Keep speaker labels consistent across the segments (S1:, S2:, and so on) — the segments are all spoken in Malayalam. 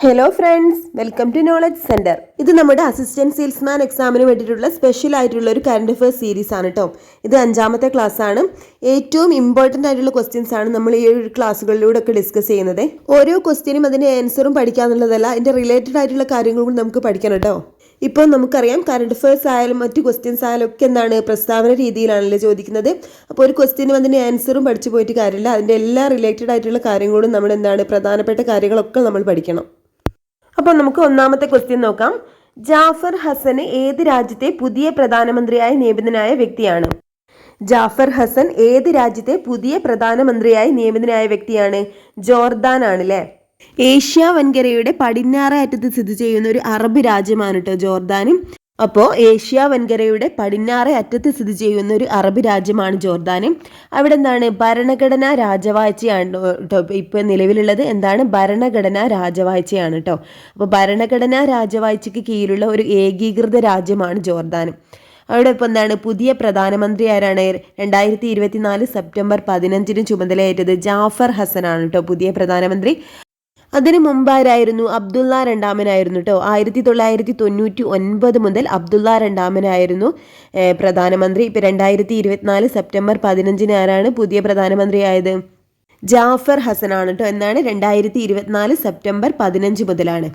S1: Hello friends, welcome to knowledge centre. ഇത് നമ്മുടെ അസിസ്റ്റന്റ് സെയിൽസ്മാൻ എക്സാമിന് വേണ്ടിയിട്ടുള്ള സ്പെഷ്യൽ ആയിട്ടുള്ള ഒരു കറണ്ട് അഫയേഴ്സ് സീരീസ് ആണ് കേട്ടോ. ഇത് 5ാമത്തെ ക്ലാസ് ആണ്. ഏറ്റവും ഇമ്പോർട്ടൻ്റ് ആയിട്ടുള്ള ക്വസ്റ്റ്യൻസ് ആണ് നമ്മൾ ഈ ഒരു ക്ലാസ്സുകളിലൂടെ ഒക്കെ ഡിസ്കസ് ചെയ്യുന്നത്. ഓരോ ക്വസ്റ്റ്യനും അതിന്റെ ആൻസറും പഠിക്കാന്നുള്ളതല്ല, അതിന്റെ റിലേറ്റഡ് ആയിട്ടുള്ള കാര്യങ്ങളും നമുക്ക് പഠിക്കണം കേട്ടോ. ഇപ്പോൾ നമുക്കറിയാം, കറണ്ട് അഫയേഴ്സ് ആയാലും മറ്റു ക്വസ്റ്റ്യൻസ് ആയാലും ഒക്കെ എന്താണ്, പ്രസ്താവന രീതിയിലാണല്ലോ ചോദിക്കുന്നത്. അപ്പോൾ ഒരു ക്വസ്റ്റ്യനും അതിൻ്റെ ആൻസറും പഠിച്ചു പോയിട്ട് കാര്യമില്ല, അതിൻ്റെ എല്ലാ റിലേറ്റഡ് ആയിട്ടുള്ള കാര്യങ്ങളും നമ്മൾ എന്താണ്, പ്രധാനപ്പെട്ട കാര്യങ്ങളൊക്കെ നമ്മൾ പഠിക്കണം. അപ്പോൾ നമുക്ക് 1ാമത്തെ ക്വസ്റ്റ്യൻ നോക്കാം. ജാഫർ ഹസന് ഏത് രാജ്യത്തെ പുതിയ പ്രധാനമന്ത്രിയായി നിയമിതനായ വ്യക്തിയാണ്? ജാഫർ ഹസൻ ഏത് രാജ്യത്തെ പുതിയ പ്രധാനമന്ത്രിയായി നിയമിതനായ വ്യക്തിയാണ്? ജോർദാൻ ആണല്ലേ. ഏഷ്യ വൻകരയുടെ പടിഞ്ഞാറേ അറ്റത്ത് സ്ഥിതി ചെയ്യുന്ന ഒരു അറബ് രാജ്യമാണ് കേട്ടോ ജോർദാനും. അപ്പോൾ ഏഷ്യ വൻകരയുടെ പടിഞ്ഞാറേ അറ്റത്ത് സ്ഥിതി ചെയ്യുന്ന ഒരു അറബ് രാജ്യമാണ് ജോർദാനും. അവിടെ എന്താണ്, ഭരണഘടനാ രാജവാഴ്ചയാണ് കേട്ടോ ഇപ്പോൾ നിലവിലുള്ളത്. എന്താണ്, ഭരണഘടനാ രാജവാഴ്ചയാണ് കേട്ടോ. അപ്പോൾ ഭരണഘടനാ രാജവാഴ്ചയ്ക്ക് കീഴിലുള്ള ഒരു ഏകീകൃത രാജ്യമാണ് ജോർദാനും. അവിടെ ഇപ്പോൾ എന്താണ്, പുതിയ പ്രധാനമന്ത്രി ആരാണ്? 2024 സെപ്റ്റംബർ 15 ചുമതലയേറ്റത് ജാഫർ ഹസനാണ് കേട്ടോ പുതിയ പ്രധാനമന്ത്രി. അതിനു മുമ്പായിരുന്നു അബ്ദുള്ള രണ്ടാമനായിരുന്നു കേട്ടോ. 1999 മുതൽ അബ്ദുള്ള രണ്ടാമനായിരുന്നു പ്രധാനമന്ത്രി. ഇപ്പം 2024 സെപ്റ്റംബർ 15 ആരാണ് പുതിയ പ്രധാനമന്ത്രിയായത്? ജാഫർ ഹസനാണ് കേട്ടോ. എന്നാണ് 2024 സെപ്റ്റംബർ 15 മുതലാണ്.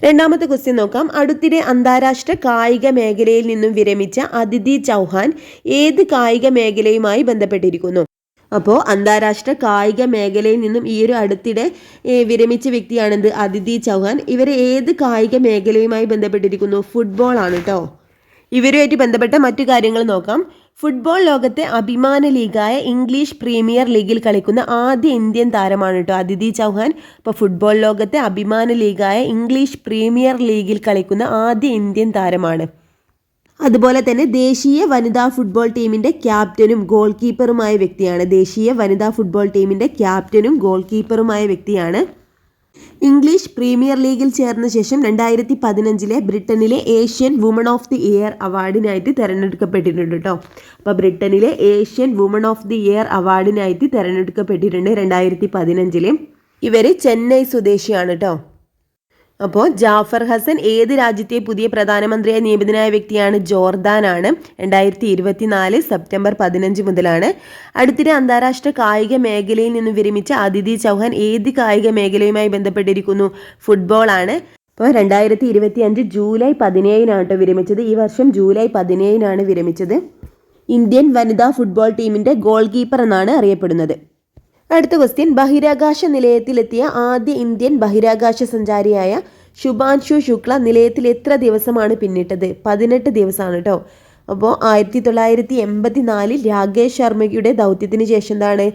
S1: 2ാമത്തെ ക്വസ്റ്റ്യൻ നോക്കാം. അടുത്തിടെ അന്താരാഷ്ട്ര കായിക മേഖലയിൽ നിന്നും വിരമിച്ച അദിതി ചൗഹാൻ ഏത് കായിക മേഖലയുമായി ബന്ധപ്പെട്ടിരിക്കുന്നു? അപ്പോൾ അന്താരാഷ്ട്ര കായിക മേഖലയിൽ നിന്നും ഈ ഒരു അടുത്തിടെ വിരമിച്ച വ്യക്തിയാണെന്ത്, അദിതി ചൗഹാൻ. ഇവർ ഏത് കായിക മേഖലയുമായി ബന്ധപ്പെട്ടിരിക്കുന്നു? ഫുട്ബോൾ ആണ് കേട്ടോ. ഇവരുമായിട്ട് ബന്ധപ്പെട്ട മറ്റു കാര്യങ്ങൾ നോക്കാം. ഫുട്ബോൾ ലോകത്തെ അഭിമാന ലീഗായ ഇംഗ്ലീഷ് പ്രീമിയർ ലീഗിൽ കളിക്കുന്ന ആദ്യ ഇന്ത്യൻ താരമാണ് കേട്ടോ അദിതി ചൗഹാൻ. അപ്പോൾ ഫുട്ബോൾ ലോകത്തെ അഭിമാന ലീഗായ ഇംഗ്ലീഷ് പ്രീമിയർ ലീഗിൽ കളിക്കുന്ന ആദ്യ ഇന്ത്യൻ താരമാണ്. അതുപോലെ തന്നെ ദേശീയ വനിതാ ഫുട്ബോൾ ടീമിന്റെ ക്യാപ്റ്റനും ഗോൾ കീപ്പറുമായ വ്യക്തിയാണ്. ദേശീയ വനിതാ ഫുട്ബോൾ ടീമിന്റെ ക്യാപ്റ്റനും ഗോൾ കീപ്പറുമായ വ്യക്തിയാണ്. ഇംഗ്ലീഷ് പ്രീമിയർ ലീഗിൽ ചേർന്ന ശേഷം 2015 ബ്രിട്ടനിലെ Asian woman of the year അവാർഡിനായിട്ട് തിരഞ്ഞെടുക്കപ്പെട്ടിട്ടുണ്ട് കേട്ടോ. അപ്പോൾ ബ്രിട്ടനിലെ Asian woman of the year അവാർഡിനായിട്ട് തിരഞ്ഞെടുക്കപ്പെട്ടിട്ടുണ്ട് 2015. ഇവർ ചെന്നൈ സ്വദേശിയാണ് കേട്ടോ. അപ്പോൾ ജാഫർ ഹസൻ ഏത് രാജ്യത്തെ പുതിയ പ്രധാനമന്ത്രിയായി നിയമിതനായ വ്യക്തിയാണ്? ജോർദാനാണ്. 2024 സെപ്റ്റംബർ 15 മുതലാണ്. അടുത്തിടെ അന്താരാഷ്ട്ര കായിക മേഖലയിൽ നിന്നും വിരമിച്ച അദിതി ചൗഹാൻ ഏത് കായിക മേഖലയുമായി ബന്ധപ്പെട്ടിരിക്കുന്നു? ഫുട്ബോൾ ആണ്. അപ്പോൾ 2025 ജൂലൈ 17 കേട്ടോ വിരമിച്ചത്. ഈ വർഷം ജൂലൈ 17 വിരമിച്ചത്. ഇന്ത്യൻ വനിതാ ഫുട്ബോൾ ടീമിന്റെ ഗോൾ കീപ്പർ എന്നാണ് അറിയപ്പെടുന്നത്. അടുത്ത ക്വസ്റ്റ്യൻ. ബഹിരാകാശ നിലയത്തിലെത്തിയ ആദ്യ ഇന്ത്യൻ ബഹിരാകാശ സഞ്ചാരിയായ ശുഭാൻഷു ശുക്ല നിലയത്തിൽ എത്ര ദിവസമാണ് പിന്നിട്ടത്? 18 ദിവസമാണ് കേട്ടോ. അപ്പോൾ 1984 രാകേഷ് ശർമ്മയുടെ ദൗത്യത്തിന് ശേഷം എന്താണ്,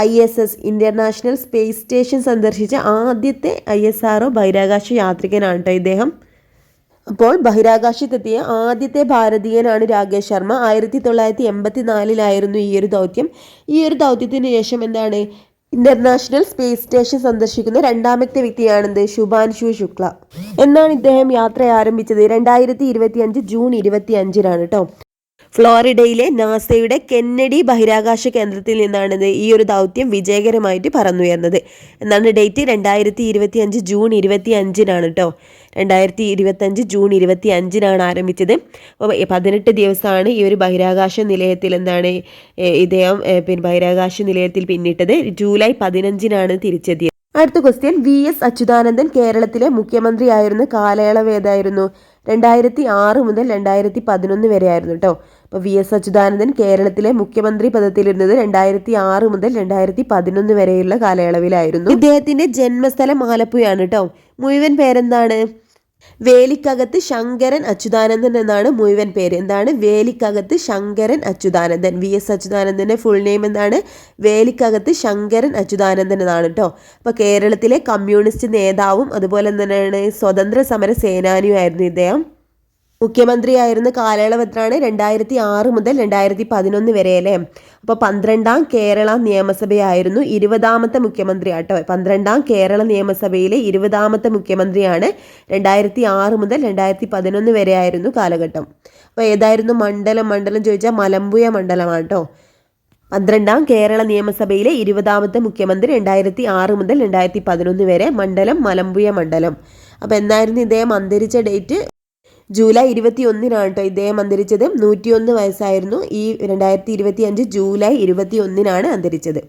S1: ISS ഇന്റർനാഷണൽ സ്പേസ് സ്റ്റേഷൻ സന്ദർശിച്ച ആദ്യത്തെ ISRO ബഹിരാകാശ യാത്രികനാണ് കേട്ടോ ഇദ്ദേഹം. അപ്പോൾ ബഹിരാകാശത്തെത്തിയ ആദ്യത്തെ ഭാരതീയനാണ് രാകേഷ് ശർമ്മ. 1984 ഈ ഒരു ദൗത്യം. ഈ ഒരു ദൗത്യത്തിന് ശേഷം എന്താണ്, ഇന്റർനാഷണൽ സ്പേസ് സ്റ്റേഷൻ സന്ദർശിക്കുന്ന 2ാമത്തെ വ്യക്തിയാണെന്ത്, ശുഭാൻഷു ശുക്ല. എന്നാണ് ഇദ്ദേഹം യാത്ര ആരംഭിച്ചത്? 2025 ജൂൺ 25 കേട്ടോ. ഫ്ലോറിഡയിലെ നാസയുടെ കെന്നഡി ബഹിരാകാശ കേന്ദ്രത്തിൽ നിന്നാണ് ഈ ഒരു ദൗത്യം വിജയകരമായിട്ട് പറന്നുയർന്നത്. എന്നാണ് ഡേറ്റ്? 2025 ജൂൺ 25 കേട്ടോ. 2025 ജൂൺ 25 ആരംഭിച്ചത്. അപ്പോൾ 18 ദിവസമാണ് ഈ ഒരു ബഹിരാകാശ നിലയത്തിൽ എന്താണ് ഇദ്ദേഹം ബഹിരാകാശ നിലയത്തിൽ പിന്നിട്ടത്. ജൂലൈ 15 തിരിച്ചെത്തിയത്. അടുത്ത ക്വസ്റ്റ്യൻ. VS അച്യുതാനന്ദൻ കേരളത്തിലെ മുഖ്യമന്ത്രി ആയിരുന്ന കാലയളവ് ഏതായിരുന്നു? 2006 മുതൽ 2011 വരെ ആയിരുന്നു കേട്ടോ. അപ്പോൾ VS അച്യുതാനന്ദൻ കേരളത്തിലെ മുഖ്യമന്ത്രി പദത്തിലിരുന്നത് 2006 മുതൽ 2011 വരെയുള്ള കാലയളവിലായിരുന്നു. ഇദ്ദേഹത്തിന്റെ ജന്മസ്ഥലം ആലപ്പുഴയാണ് കേട്ടോ. മുഴുവൻ പേരെന്താണ്? വേലിക്കകത്ത് ശങ്കരൻ അച്യുതാനന്ദൻ എന്നാണ് മുഴുവൻ പേര്. എന്താണ്? വേലിക്കകത്ത് ശങ്കരൻ അച്യുതാനന്ദൻ. VS അച്യുതാനന്ദന്റെ ഫുൾ നെയിം എന്താണ്? വേലിക്കകത്ത് ശങ്കരൻ അച്യുതാനന്ദൻ എന്നാണ് കേട്ടോ. അപ്പോൾ കേരളത്തിലെ കമ്മ്യൂണിസ്റ്റ് നേതാവും അതുപോലെ തന്നെയാണ് സ്വതന്ത്ര സമര സേനാനിയുമായിരുന്നു ഇദ്ദേഹം. മുഖ്യമന്ത്രിയായിരുന്ന കാലയളവ് എത്രയാണ്? 2006 മുതൽ 2011 വരെ അല്ലേ. അപ്പോൾ 12ാം കേരള നിയമസഭയായിരുന്നു 20ാമത്തെ മുഖ്യമന്ത്രി ആട്ടോ. 12ാം കേരള നിയമസഭയിലെ 20ാമത്തെ മുഖ്യമന്ത്രിയാണ്. 2006 മുതൽ 2011 വരെ ആയിരുന്നു കാലഘട്ടം. അപ്പോൾ ഏതായിരുന്നു മണ്ഡലം? മണ്ഡലം ചോദിച്ചാൽ മലമ്പുഴ മണ്ഡലമാണ് കേട്ടോ. 12ാം കേരള നിയമസഭയിലെ 20ാമത്തെ മുഖ്യമന്ത്രി 2006 മുതൽ 2011 വരെ. മണ്ഡലം മലമ്പുഴ മണ്ഡലം. അപ്പോൾ എന്നായിരുന്നു ഇദ്ദേഹം അന്തരിച്ച ഡേറ്റ്? ജൂലൈ 21-നാണ് കേട്ടോ ഇദ്ദേഹം അന്തരിച്ചത്. 101 വയസ്സായിരുന്നു. ഈ 2025 ജൂലൈ 21-നാണ് അന്തരിച്ചത്.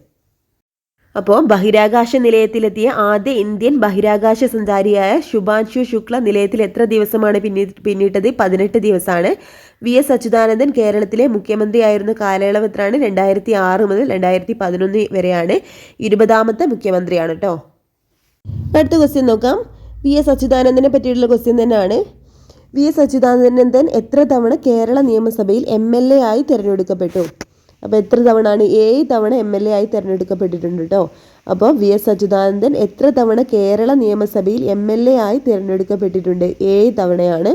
S1: അപ്പോൾ ബഹിരാകാശ നിലയത്തിലെത്തിയ ആദ്യ ഇന്ത്യൻ ബഹിരാകാശ സഞ്ചാരിയായ ശുഭാൻശു ശുക്ല നിലയത്തിൽ എത്ര ദിവസമാണ് പിന്നിട്ടത്? 18 ദിവസമാണ്. VS അച്യുതാനന്ദൻ കേരളത്തിലെ മുഖ്യമന്ത്രിയായിരുന്ന കാലയളവ് എത്രയാണ്? 2006 മുതൽ 2011 വരെയാണ്. 20ാമത്തെ മുഖ്യമന്ത്രിയാണ് കേട്ടോ. അടുത്ത ക്വസ്റ്റ്യൻ നോക്കാം. VS അച്യുതാനന്ദനെ പറ്റിയിട്ടുള്ള ക്വസ്റ്റ്യൻ തന്നെയാണ്. VS അച്യുതാനന്ദൻ എത്ര തവണ കേരള നിയമസഭയിൽ MLA ആയി തിരഞ്ഞെടുക്കപ്പെട്ടു? അപ്പോൾ എത്ര തവണ ആണ്? 7 തവണ MLA ആയി തിരഞ്ഞെടുക്കപ്പെട്ടിട്ടുണ്ട് കേട്ടോ. അപ്പോൾ VS അച്യുതാനന്ദൻ എത്ര തവണ കേരള നിയമസഭയിൽ MLA ആയി തിരഞ്ഞെടുക്കപ്പെട്ടിട്ടുണ്ട്? 7 തവണയാണ്.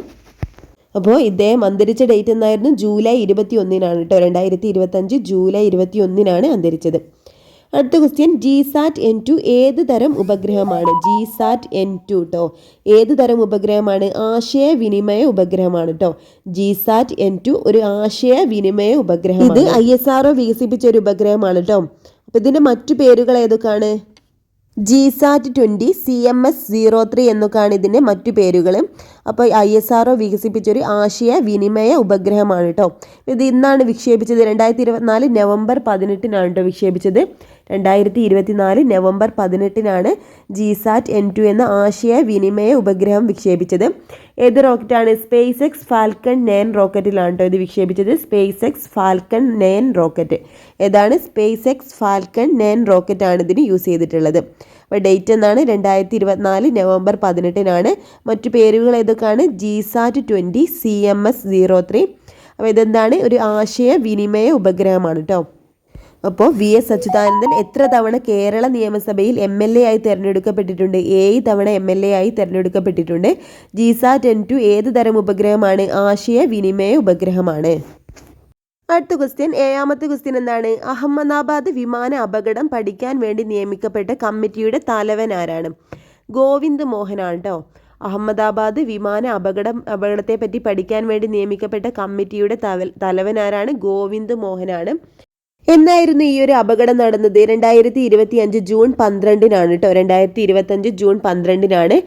S1: അപ്പോൾ ഇദ്ദേഹം അന്തരിച്ച ഡേറ്റ് എന്നായിരുന്നു? ജൂലൈ 21-നാണ് കേട്ടോ. 2025 ജൂലൈ 21-നാണ് അന്തരിച്ചത്. അടുത്ത ക്വസ്റ്റ്യൻ, GSAT-N2 ഏത് തരം ഉപഗ്രഹമാണ്? GSAT-N2 കേട്ടോ. ഏത് തരം ഉപഗ്രഹമാണ്? ആശയവിനിമയ ഉപഗ്രഹമാണ് കേട്ടോ. GSAT-N2 ഒരു ആശയവിനിമയ ഉപഗ്രഹം. ഇത് ISRO വികസിപ്പിച്ച ഒരു ഉപഗ്രഹമാണ് കേട്ടോ. അപ്പോൾ ഇതിൻ്റെ മറ്റു പേരുകൾ ഏതൊക്കെയാണ്? GSAT-20, CMS-03 എന്നൊക്കെയാണ് ഇതിൻ്റെ മറ്റു പേരുകൾ. അപ്പോൾ ISRO വികസിപ്പിച്ചൊരു ആശയവിനിമയ ഉപഗ്രഹമാണ് കേട്ടോ. ഇത് ഇന്നാണ് വിക്ഷേപിച്ചത്. 2024 നവംബർ 18-നാണ് കേട്ടോ വിക്ഷേപിച്ചത്. 2024 നവംബർ 18-നാണ് GSAT-N2 എന്ന ആശയവിനിമയ ഉപഗ്രഹം വിക്ഷേപിച്ചത്. ഏത് റോക്കറ്റാണ്? SpaceX Falcon 9 റോക്കറ്റിലാണ് കേട്ടോ ഇത് വിക്ഷേപിച്ചത്. SpaceX Falcon 9 rocket. ഏതാണ്? SpaceX Falcon 9 റോക്കറ്റാണ് ഇതിന് യൂസ് ചെയ്തിട്ടുള്ളത്. അപ്പോൾ ഡേറ്റ് എന്നാണ്? 2024 നവംബർ 18-നാണ്. മറ്റു പേരുകൾ ഏതൊക്കെയാണ്? GSAT-20, CMS-03. അപ്പോൾ ഇതെന്താണ്? ഒരു ആശയവിനിമയ ഉപഗ്രഹമാണ് കേട്ടോ. അപ്പോൾ VS അച്യുതാനന്ദൻ എത്ര തവണ കേരള നിയമസഭയിൽ MLA ആയി തിരഞ്ഞെടുക്കപ്പെട്ടിട്ടുണ്ട്? 7 തവണ MLA ആയി തിരഞ്ഞെടുക്കപ്പെട്ടിട്ടുണ്ട്. GSAT-N2 ഏത് തരം ഉപഗ്രഹമാണ്? ആശയവിനിമയ ഉപഗ്രഹമാണ്. അടുത്ത ക്വസ്റ്റ്യൻ, 7ാമത്തെ ക്വസ്റ്റ്യൻ എന്താണ്? അഹമ്മദാബാദ് വിമാന അപകടം പഠിക്കാൻ വേണ്ടി നിയമിക്കപ്പെട്ട കമ്മിറ്റിയുടെ തലവൻ ആരാണ്? ഗോവിന്ദ് മോഹനാണ് കേട്ടോ. അഹമ്മദാബാദ് വിമാന അപകടത്തെ പറ്റി പഠിക്കാൻ വേണ്ടി നിയമിക്കപ്പെട്ട കമ്മിറ്റിയുടെ തലവൻ ആരാണ്? ഗോവിന്ദ് മോഹനാണ്. എന്നായിരുന്നു ഈ ഒരു അപകടം നടന്നത്? 2025 ജൂൺ 12-നാണ് കേട്ടോ. 2025 ജൂൺ 12-നാണ്.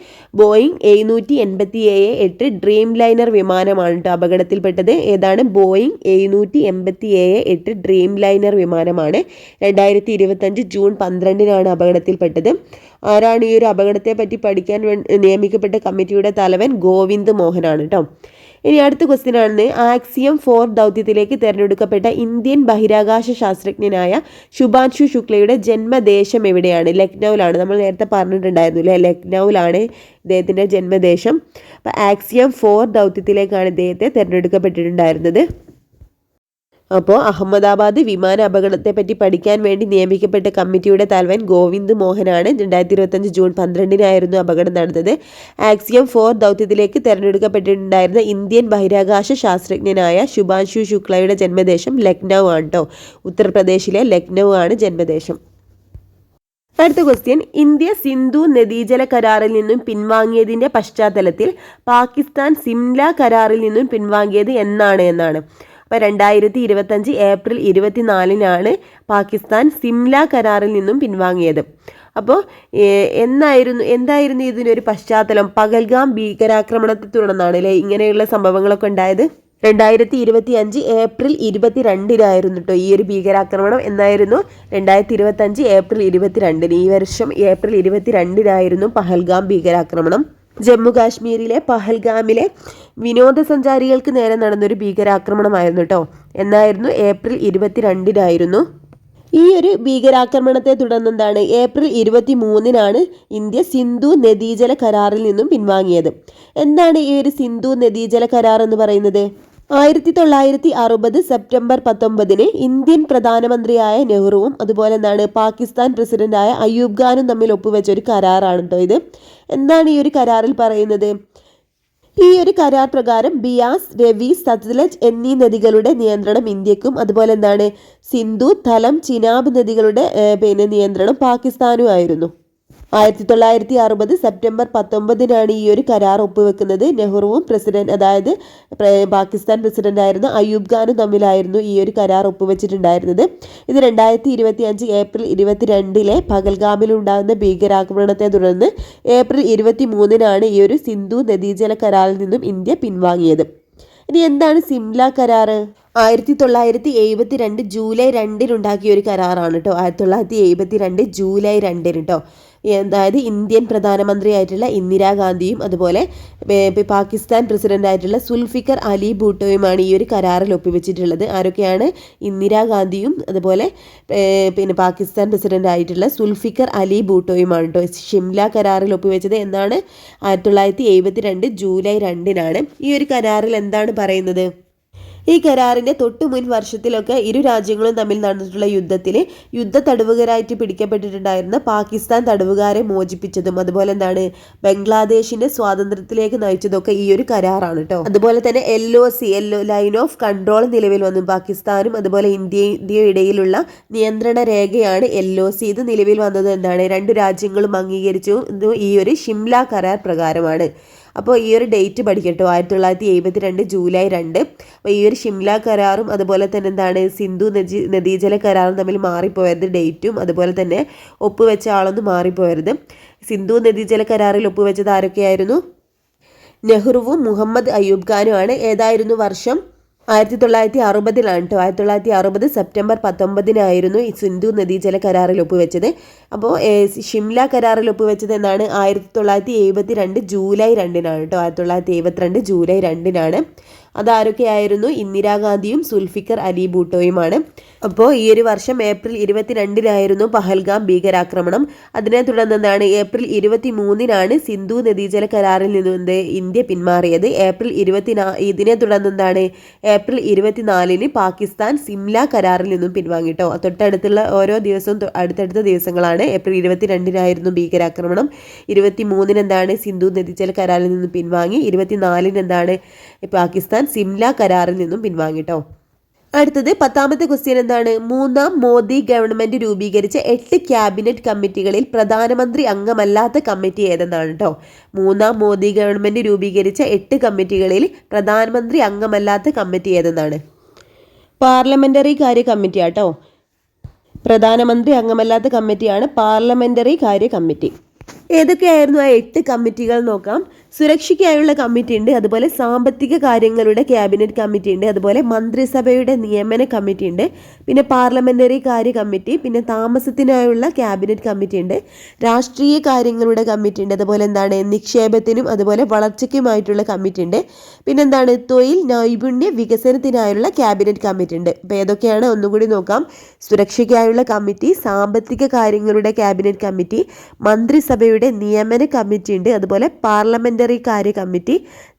S1: ബോയിങ് 787-8 ഡ്രീം ലൈനർ വിമാനമാണ് കേട്ടോ അപകടത്തിൽപ്പെട്ടത്. ഏതാണ്? ബോയിങ് 787-8 ഡ്രീം ലൈനർ വിമാനമാണ്. 2025 ജൂൺ 12-നാണ് അപകടത്തിൽപ്പെട്ടത്. ആരാണ് ഈ ഒരു അപകടത്തെ പറ്റി പഠിക്കാൻ നിയമിക്കപ്പെട്ട കമ്മിറ്റിയുടെ തലവൻ? ഗോവിന്ദ് മോഹനാണ് കേട്ടോ. ഇനി അടുത്ത ക്വസ്റ്റ്യൻ ആണ്, ആക്സിയം 4 ദൗത്യത്തിലേക്ക് തിരഞ്ഞെടുക്കപ്പെട്ട ഇന്ത്യൻ ബഹിരാകാശ ശാസ്ത്രജ്ഞനായ ശുഭാൻശു ശുക്ലയുടെ ജന്മദേശം എവിടെയാണ്? ലക്നൌവിലാണ്. നമ്മൾ നേരത്തെ പറഞ്ഞിട്ടുണ്ടായിരുന്നു അല്ലേ, ലക്നൌവിലാണ് ഇദ്ദേഹത്തിൻ്റെ ജന്മദേശം. അപ്പോൾ ആക്സിയം 4 ദൗത്യത്തിലേക്കാണ് ഇദ്ദേഹത്തെ തിരഞ്ഞെടുക്കപ്പെട്ടിട്ടുണ്ടായിരുന്നത്. അപ്പോൾ അഹമ്മദാബാദ് വിമാന അപകടത്തെ പറ്റി പഠിക്കാൻ വേണ്ടി നിയമിക്കപ്പെട്ട കമ്മിറ്റിയുടെ തലവൻ ഗോവിന്ദ് മോഹനാണ്. 2025 ജൂൺ 12-നായിരുന്നു അപകടം നടന്നത്. ആക്സിയം 4 ദൗത്യത്തിലേക്ക് തിരഞ്ഞെടുക്കപ്പെട്ടിട്ടുണ്ടായിരുന്ന ഇന്ത്യൻ ബഹിരാകാശ ശാസ്ത്രജ്ഞനായ ശുഭാൻശു ശുക്ലയുടെ ജന്മദേശം ലക്നൗ ആണ് കേട്ടോ. ഉത്തർപ്രദേശിലെ ലക്നൗ ആണ് ജന്മദേശം. അടുത്ത ക്വസ്റ്റ്യൻ, ഇന്ത്യ സിന്ധു നദീജല കരാറിൽ നിന്നും പിൻവാങ്ങിയതിൻ്റെ പശ്ചാത്തലത്തിൽ പാകിസ്ഥാൻ സിംല കരാറിൽ നിന്നും പിൻവാങ്ങിയത് എന്നാണ്? അപ്പോൾ 2025 ഏപ്രിൽ 24-നാണ് പാകിസ്ഥാൻ സിംല കരാറിൽ നിന്നും പിൻവാങ്ങിയത്. അപ്പോൾ എന്തായിരുന്നു ഇതിനൊരു പശ്ചാത്തലം? പഹൽഗാം ഭീകരാക്രമണത്തെ തുടർന്നാണ് അല്ലേ ഇങ്ങനെയുള്ള സംഭവങ്ങളൊക്കെ ഉണ്ടായത്. 2025 ഏപ്രിൽ 22-നായിരുന്നു കേട്ടോ ഈ ഒരു ഭീകരാക്രമണം. എന്നായിരുന്നു? 2025 ഏപ്രിൽ 22-ന്. ഈ വർഷം ഏപ്രിൽ 22-നായിരുന്നു പഹൽഗാം ഭീകരാക്രമണം. ജമ്മു കാശ്മീരിലെ പഹൽഗാമിലെ വിനോദസഞ്ചാരികൾക്ക് നേരെ നടന്നൊരു ഭീകരാക്രമണമായിരുന്നു കേട്ടോ. എന്നായിരുന്നു? ഏപ്രിൽ 22-നായിരുന്നു. ഈ ഒരു ഭീകരാക്രമണത്തെ തുടർന്ന് എന്താണ്? ഏപ്രിൽ 23-നാണ് ഇന്ത്യ സിന്ധു നദീജല കരാറിൽ നിന്നും പിൻവാങ്ങിയത്. എന്താണ് ഈ ഒരു സിന്ധു നദീജല കരാർ എന്ന് പറയുന്നത്? 1960 സെപ്റ്റംബർ 19-ന് ഇന്ത്യൻ പ്രധാനമന്ത്രിയായ നെഹ്റുവും അതുപോലെ എന്താണ് പാകിസ്ഥാൻ പ്രസിഡന്റായ അയ്യൂബ് ഖാനും തമ്മിൽ ഒപ്പുവെച്ച ഒരു കരാറാണ് കേട്ടോ ഇത്. എന്താണ് ഈ ഒരു കരാറിൽ പറയുന്നത്? ഈ ഒരു കരാർ പ്രകാരം ബിയാസ്, രവി, സത്ലജ് എന്നീ നദികളുടെ നിയന്ത്രണം ഇന്ത്യക്കും അതുപോലെ എന്താണ് സിന്ധു, ധലം, ചിനാബ് നദികളുടെ നിയന്ത്രണം പാകിസ്ഥാനും ആയിരുന്നു. 1960 സെപ്റ്റംബർ 19 ഈ ഒരു കരാർ ഒപ്പുവെക്കുന്നത്. നെഹ്റുവും അതായത് പാകിസ്ഥാൻ പ്രസിഡന്റ് ആയിരുന്ന അയൂബ് ഖാനും തമ്മിലായിരുന്നു ഈ ഒരു കരാർ ഒപ്പുവെച്ചിട്ടുണ്ടായിരുന്നത്. ഇത് 2025 ഏപ്രിൽ 22 പഹൽഗാമിലുണ്ടാകുന്ന ഭീകരാക്രമണത്തെ തുടർന്ന് ഏപ്രിൽ 23 ഈ ഒരു സിന്ധു നദീജല കരാറിൽ നിന്നും ഇന്ത്യ പിൻവാങ്ങിയത്. ഇനി എന്താണ് സിംല കരാർ? 1972 ജൂലൈ 2 ഉണ്ടാക്കിയ ഒരു കരാറാണ് കേട്ടോ. 1972 ജൂലൈ 2 കേട്ടോ. അതായത് ഇന്ത്യൻ പ്രധാനമന്ത്രിയായിട്ടുള്ള ഇന്ദിരാഗാന്ധിയും അതുപോലെ പാകിസ്ഥാൻ പ്രസിഡന്റായിട്ടുള്ള സുൽഫിക്കർ അലി ഭൂട്ടോയുമാണ് ഈ ഒരു കരാറിൽ ഒപ്പുവെച്ചിട്ടുള്ളത്. ആരൊക്കെയാണ്? ഇന്ദിരാഗാന്ധിയും അതുപോലെ പാകിസ്ഥാൻ പ്രസിഡന്റായിട്ടുള്ള സുൽഫിക്കർ അലി ഭൂട്ടോയുമാണ് കേട്ടോ ഷിംല കരാറിൽ ഒപ്പുവെച്ചത്. എന്നാണ്? 1972 ജൂലൈ 2 ഈ ഒരു കരാറിൽ എന്താണ് പറയുന്നത്? ഈ കരാറിന്റെ തൊട്ടു മുൻ വർഷത്തിലൊക്കെ ഇരു രാജ്യങ്ങളും തമ്മിൽ നടന്നിട്ടുള്ള യുദ്ധത്തിൽ യുദ്ധ തടവുകാരായിട്ട് പിടിക്കപ്പെട്ടിട്ടുണ്ടായിരുന്ന പാകിസ്ഥാൻ തടവുകാരെ മോചിപ്പിച്ചതും അതുപോലെ എന്താണ് ബംഗ്ലാദേശിന്റെ സ്വാതന്ത്ര്യത്തിലേക്ക് നയിച്ചതൊക്കെ ഈ ഒരു കരാറാണ് കേട്ടോ. അതുപോലെ തന്നെ LOC ലൈൻ ഓഫ് കൺട്രോൾ നിലവിൽ വന്നു. പാകിസ്ഥാനും അതുപോലെ ഇന്ത്യയും ഇടയിലുള്ള നിയന്ത്രണ രേഖയാണ് LOC. ഇത് നിലവിൽ വന്നത് എന്താണ്? രണ്ട് രാജ്യങ്ങളും അംഗീകരിച്ചു ഈ ഒരു ഷിംല കരാർ പ്രകാരമാണ്. അപ്പോൾ ഈ ഒരു ഡേറ്റ് പഠിക്കട്ടോ, 1972 ജൂലൈ 2. അപ്പോൾ ഈ ഒരു ഷിംല കരാറും അതുപോലെ തന്നെ എന്താണ് സിന്ധു നദീജല കരാറും തമ്മിൽ മാറിപ്പോയത് ഡേറ്റും അതുപോലെ തന്നെ ഒപ്പുവെച്ച ആളൊന്നും മാറിപ്പോയത്. സിന്ധു നദീജല കരാറിൽ ഒപ്പുവെച്ചത് ആരൊക്കെയായിരുന്നു? നെഹ്റുവും മുഹമ്മദ് അയ്യൂബ് ഖാനുമാണ്. ഏതായിരുന്നു വർഷം? 1960 കേട്ടോ. 1960 സെപ്റ്റംബർ 19 ഈ സിന്ധു നദീജല കരാറിൽ ഒപ്പുവെച്ചത്. അപ്പോൾ ഷിംല കരാറിൽ ഒപ്പുവെച്ചത് എന്നാണ്? 1972 ജൂലൈ 2 കേട്ടോ. 1972 ജൂലൈ 2 അതാരൊക്കെയായിരുന്നു? ഇന്ദിരാഗാന്ധിയും സുൽഫിക്കർ അലി ഭൂട്ടോയുമാണ്. അപ്പോൾ ഈ ഒരു വർഷം ഏപ്രിൽ 22 പഹൽഗാം ഭീകരാക്രമണം. അതിനെ തുടർന്ന് എന്താണ്? ഏപ്രിൽ 23 സിന്ധു നദീജല കരാറിൽ നിന്ന് ഇന്ത്യ പിന്മാറിയത്. ഇതിനെ തുടർന്ന് എന്താണ്? ഏപ്രിൽ 24 പാകിസ്ഥാൻ സിംല കരാറിൽ നിന്നും പിൻവാങ്ങിട്ടോ. തൊട്ടടുത്തുള്ള ഓരോ ദിവസവും അടുത്തടുത്ത ദിവസങ്ങളാണ്. ഏപ്രിൽ 22 ഭീകരാക്രമണം. 23 എന്താണ്? സിന്ധു നദീജല കരാറിൽ നിന്നും പിൻവാങ്ങി. 24 എന്താണ്? പാകിസ്ഥാൻ സിംല കരാറിൽ നിന്നും പിൻവാങ്ങിട്ടോ. അടുത്തത് 10ാമത്തെ ക്വസ്റ്റ്യൻ എന്താണ്? മൂന്നാം മോദി ഗവൺമെന്റ് രൂപീകരിച്ച 8 ക്യാബിനറ്റ് കമ്മിറ്റികളിൽ പ്രധാനമന്ത്രി അംഗമല്ലാത്ത കമ്മിറ്റി ഏതെന്നാണ് കേട്ടോ. മൂന്നാം മോദി ഗവൺമെന്റ് രൂപീകരിച്ച 8 കമ്മിറ്റികളിൽ പ്രധാനമന്ത്രി അംഗമല്ലാത്ത കമ്മിറ്റി ഏതെന്നാണ്? പാർലമെന്ററി കാര്യ കമ്മിറ്റിയാട്ടോ. പ്രധാനമന്ത്രി അംഗമല്ലാത്ത കമ്മിറ്റിയാണ് പാർലമെന്ററി കാര്യ കമ്മിറ്റി. ഏതൊക്കെയായിരുന്നു ആ 8 കമ്മിറ്റികൾ നോക്കാം. സുരക്ഷയ്ക്കായുള്ള കമ്മിറ്റി ഉണ്ട്, അതുപോലെ സാമ്പത്തിക കാര്യങ്ങളുടെ ക്യാബിനറ്റ് കമ്മിറ്റി ഉണ്ട്, അതുപോലെ മന്ത്രിസഭയുടെ നിയമന കമ്മിറ്റി ഉണ്ട്, പിന്നെ പാർലമെന്ററി കാര്യ കമ്മിറ്റി, പിന്നെ താമസത്തിനായുള്ള ക്യാബിനറ്റ് കമ്മിറ്റി ഉണ്ട്, രാഷ്ട്രീയ കാര്യങ്ങളുടെ കമ്മിറ്റി ഉണ്ട്, അതുപോലെ എന്താണ് നിക്ഷേപത്തിനും അതുപോലെ വളർച്ചയ്ക്കുമായിട്ടുള്ള കമ്മിറ്റി ഉണ്ട്, പിന്നെന്താണ് തൊഴിൽ നൈപുണ്യ വികസനത്തിനായുള്ള ക്യാബിനറ്റ് കമ്മിറ്റി ഉണ്ട്. അപ്പോൾ ഏതൊക്കെയാണ് ഒന്നുകൂടി നോക്കാം. സുരക്ഷയ്ക്കായുള്ള കമ്മിറ്റി, സാമ്പത്തിക കാര്യങ്ങളുടെ ക്യാബിനറ്റ് കമ്മിറ്റി, മന്ത്രിസഭയുടെ നിയമന കമ്മിറ്റി ഉണ്ട്, അതുപോലെ പാർലമെന്ററി കാര്യ കമ്മിറ്റി,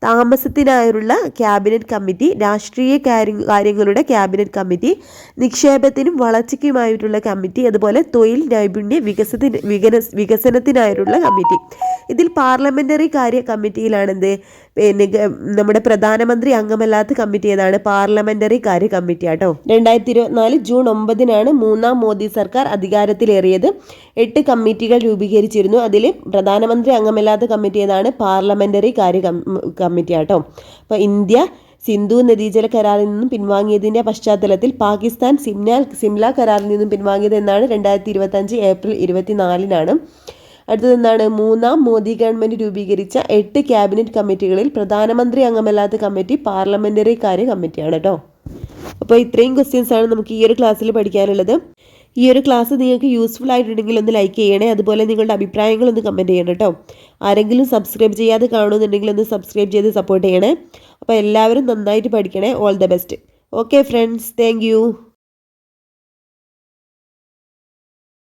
S1: താമസത്തിനായുള്ള ക്യാബിനറ്റ് കമ്മിറ്റി, രാഷ്ട്രീയ കാര്യങ്ങളുടെ ക്യാബിനറ്റ് കമ്മിറ്റി, നിക്ഷേപത്തിനും വളർച്ചയ്ക്കുമായിട്ടുള്ള കമ്മിറ്റി, അതുപോലെ തൊഴിൽ നൈപുണ്യ വികസനത്തിനായിട്ടുള്ള കമ്മിറ്റി. ഇതിൽ പാർലമെന്ററി കാര്യ കമ്മിറ്റിയിലാണെന്ത് നമ്മുടെ പ്രധാനമന്ത്രി അംഗമല്ലാത്ത കമ്മിറ്റി ഏതാണ്? പാർലമെന്ററി കാര്യ കമ്മിറ്റി ആട്ടോ. 2024 ജൂൺ 9 മൂന്നാം മോദി സർക്കാർ അധികാരത്തിലേറിയത്. 8 കമ്മിറ്റികൾ രൂപീകരിച്ചിരുന്നു. അതിൽ പ്രധാനമന്ത്രി അംഗമല്ലാത്ത കമ്മിറ്റി ഏതാണ്? പാർലമെന്ററി കാര്യ കമ്മിറ്റി ആട്ടോ. അപ്പോൾ ഇന്ത്യ സിന്ധു നദീജല കരാറിൽ നിന്നും പിൻവാങ്ങിയതിൻ്റെ പശ്ചാത്തലത്തിൽ പാകിസ്ഥാൻ സിംല കരാറിൽ നിന്നും പിൻവാങ്ങിയത് എന്നാണ്? 2025 ഏപ്രിൽ 24 അടുത്തത് എന്താണ്? മൂന്നാം മോദി ഗവൺമെന്റ് രൂപീകരിച്ച 8 ക്യാബിനറ്റ് കമ്മിറ്റികളിൽ പ്രധാനമന്ത്രി അംഗമല്ലാത്ത കമ്മിറ്റി പാർലമെന്ററി കാര്യ കമ്മിറ്റിയാണ് കേട്ടോ. അപ്പോൾ ഇത്രയും ക്വസ്റ്റ്യൻസ് ആണ് നമുക്ക് ഈ ഒരു ക്ലാസ്സിൽ പഠിക്കാനുള്ളത്. ഈ ഒരു ക്ലാസ് നിങ്ങൾക്ക് യൂസ്ഫുൾ ആയിട്ടുണ്ടെങ്കിൽ ഒന്ന് ലൈക്ക് ചെയ്യണേ, അതുപോലെ നിങ്ങളുടെ അഭിപ്രായങ്ങളൊന്ന് കമൻറ്റ് ചെയ്യണം കേട്ടോ. ആരെങ്കിലും സബ്സ്ക്രൈബ് ചെയ്യാതെ കാണുന്നുണ്ടെങ്കിൽ ഒന്ന് സബ്സ്ക്രൈബ് ചെയ്ത് സപ്പോർട്ട് ചെയ്യണേ. അപ്പോൾ എല്ലാവരും നന്നായിട്ട് പഠിക്കണേ. All the best. Okay friends, thank you.